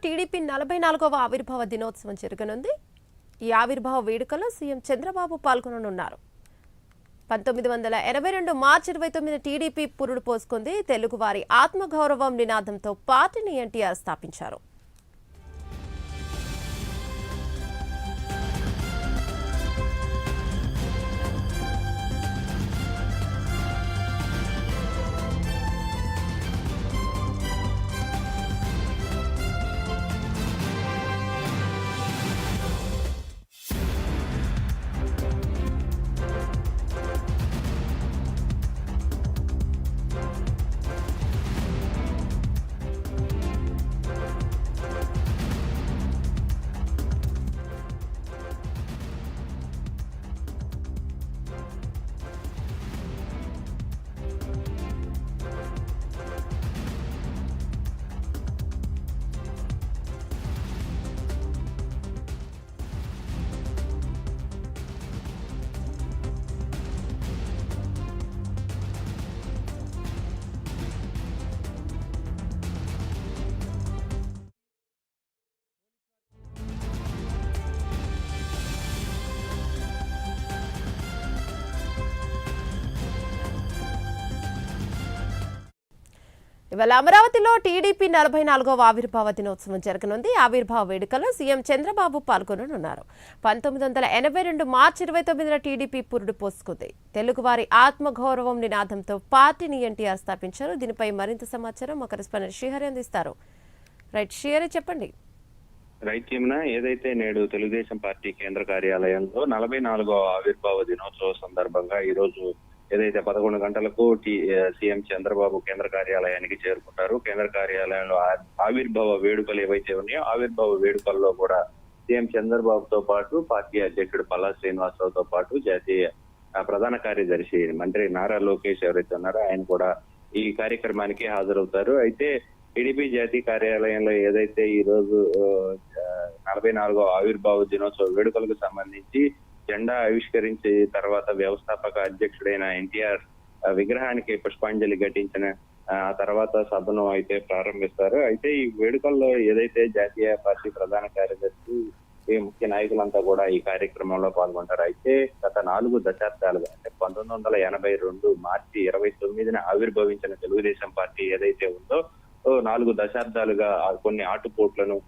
TDP 44వ ఆవిర్భావ దినోత్సవం జరగనుంది. ఈ ఆవిర్భావ వేడుకలో సీఎం చంద్రబాబు పాల్గొననున్నారు. 1982 మార్చి 29న టీడీపీ పురుడు పోసుకుంది. తెలుగువారి ఆత్మగౌరవం నినాదంతో పార్టీని ఎన్టీఆర్ స్థాపించారు. ఇవాళ అమరావతిలో టీడీపీ 44వ ఆవిర్భావ దినోత్సవం జరగనుంది. ఆవిర్భావ వేడుకలో సీఎం చంద్రబాబు పాల్గొననున్నారు. 1982 మార్చి 29న టీడీపీ పురుడు పోసుకుంది. తెలుగువారి ఆత్మగౌరవం నినాదంతో పార్టీని ఎన్టీఆర్ స్థాపించారు. దీనిపై మరింత సమాచారం మా కరెస్పాండెంట్ శ్రీహరి అందిస్తారు. రైట్ శ్రీహరి, చెప్పండి. రైట్ యమున, ఏదైతే నేడు తెలుగుదేశం పార్టీ కేంద్ర కార్యాలయంలో 44వ ఆవిర్భావ దినోత్సవ సందర్భంగా ఈ రోజు ఏదైతే 11 గంటలకు సీఎం చంద్రబాబు కేంద్ర కార్యాలయానికి చేరుకుంటారు. కేంద్ర కార్యాలయంలో ఆవిర్భావ వేడుకలు ఏవైతే ఉన్నాయో ఆవిర్భావ వేడుకల్లో కూడా సీఎం చంద్రబాబుతో పాటు పార్టీ అధ్యక్షుడు పల్లా శ్రీనివాసరావుతో పాటు జాతీయ ప్రధాన కార్యదర్శి మంత్రి నారా లోకేష్ ఎవరైతే ఉన్నారో ఆయన కూడా ఈ కార్యక్రమానికి హాజరవుతారు. అయితే టీడీపీ జాతీయ కార్యాలయంలో ఏదైతే ఈ రోజు 44వ ఆవిర్భావ దినోత్సవ వేడుకలకు సంబంధించి జెండా ఆవిష్కరించి తర్వాత వ్యవస్థాపక అధ్యక్షుడైన ఎన్టీఆర్ విగ్రహానికి పుష్పాంజలి ఘటించిన ఆ తర్వాత సభను అయితే ప్రారంభిస్తారు. అయితే ఈ వేడుకల్లో ఏదైతే జాతీయ పార్టీ ప్రధాన కార్యదర్శి ఈ ముఖ్య నాయకులంతా కూడా ఈ కార్యక్రమంలో పాల్గొంటారు. అయితే గత 4 దశాబ్దాలుగా అంటే 1982 మార్చి 29న ఆవిర్భవించిన తెలుగుదేశం పార్టీ ఏదైతే ఉందో 4 దశాబ్దాలుగా కొన్ని ఆటుపోట్లను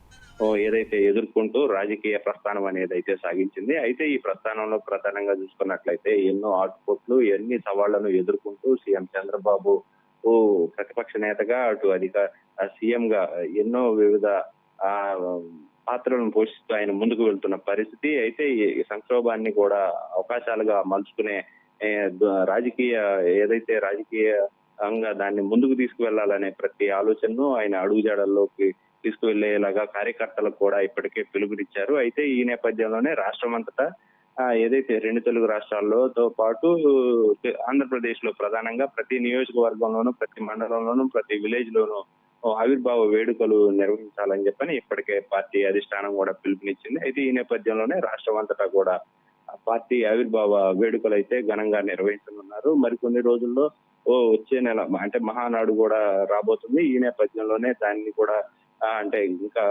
ఏదైతే ఎదుర్కొంటూ రాజకీయ ప్రస్థానం అనేది అయితే సాగించింది. అయితే ఈ ప్రస్థానంలో ప్రధానంగా చూసుకున్నట్లయితే ఎన్నో ఆటుపోట్లు ఎన్ని సవాళ్లను ఎదుర్కొంటూ సీఎం చంద్రబాబు ప్రతిపక్ష నేతగా అటు సీఎం గా ఎన్నో వివిధ పాత్రలను పోషిస్తూ ఆయన ముందుకు వెళ్తున్న పరిస్థితి. అయితే ఈ సంక్షోభాన్ని కూడా అవకాశాలుగా మలుచుకునే రాజకీయంగా దాన్ని ముందుకు తీసుకువెళ్లాలనే ప్రతి ఆలోచనను ఆయన అడుగుజాడల్లోకి తీసుకువెళ్లేలాగా కార్యకర్తలకు కూడా ఇప్పటికే పిలుపునిచ్చారు. అయితే ఈ నేపథ్యంలోనే రాష్ట్రం అంతటా ఏదైతే 2 తెలుగు రాష్ట్రాల్లోతో పాటు ఆంధ్రప్రదేశ్ లో ప్రధానంగా ప్రతి నియోజకవర్గంలోనూ ప్రతి మండలంలోనూ ప్రతి విలేజ్ లోనూ ఆవిర్భావ వేడుకలు నిర్వహించాలని చెప్పని ఇప్పటికే పార్టీ అధిష్టానం కూడా పిలుపునిచ్చింది. అయితే ఈ నేపథ్యంలోనే రాష్ట్రం అంతటా కూడా పార్టీ ఆవిర్భావ వేడుకలు అయితే ఘనంగా నిర్వహించనున్నారు. మరికొన్ని రోజుల్లో వచ్చే నెల అంటే మహానాడు కూడా రాబోతుంది. ఈ నేపథ్యంలోనే దాన్ని కూడా అంటే ఇంకా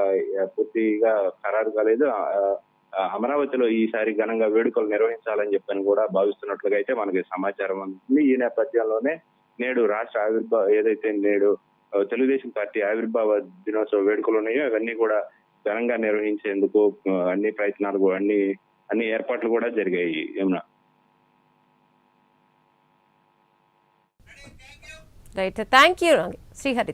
పూర్తిగా ఖరారు కాలేదు. అమరావతిలో ఈసారి ఘనంగా వేడుకలు నిర్వహించాలని చెప్పని కూడా భావిస్తున్నట్లుగా అయితే మనకి సమాచారం అందుతుంది. ఈ నేపథ్యంలోనే నేడు రాష్ట్ర ఏదైతే నేడు తెలుగుదేశం పార్టీ ఆవిర్భావ దినోత్సవ వేడుకలు ఉన్నాయో అవన్నీ కూడా ఘనంగా నిర్వహించేందుకు అన్ని ప్రయత్నాలు అన్ని ఏర్పాట్లు కూడా జరిగాయి. ఏమన్నా రైట్, థ్యాంక్ యూ శ్రీహరి.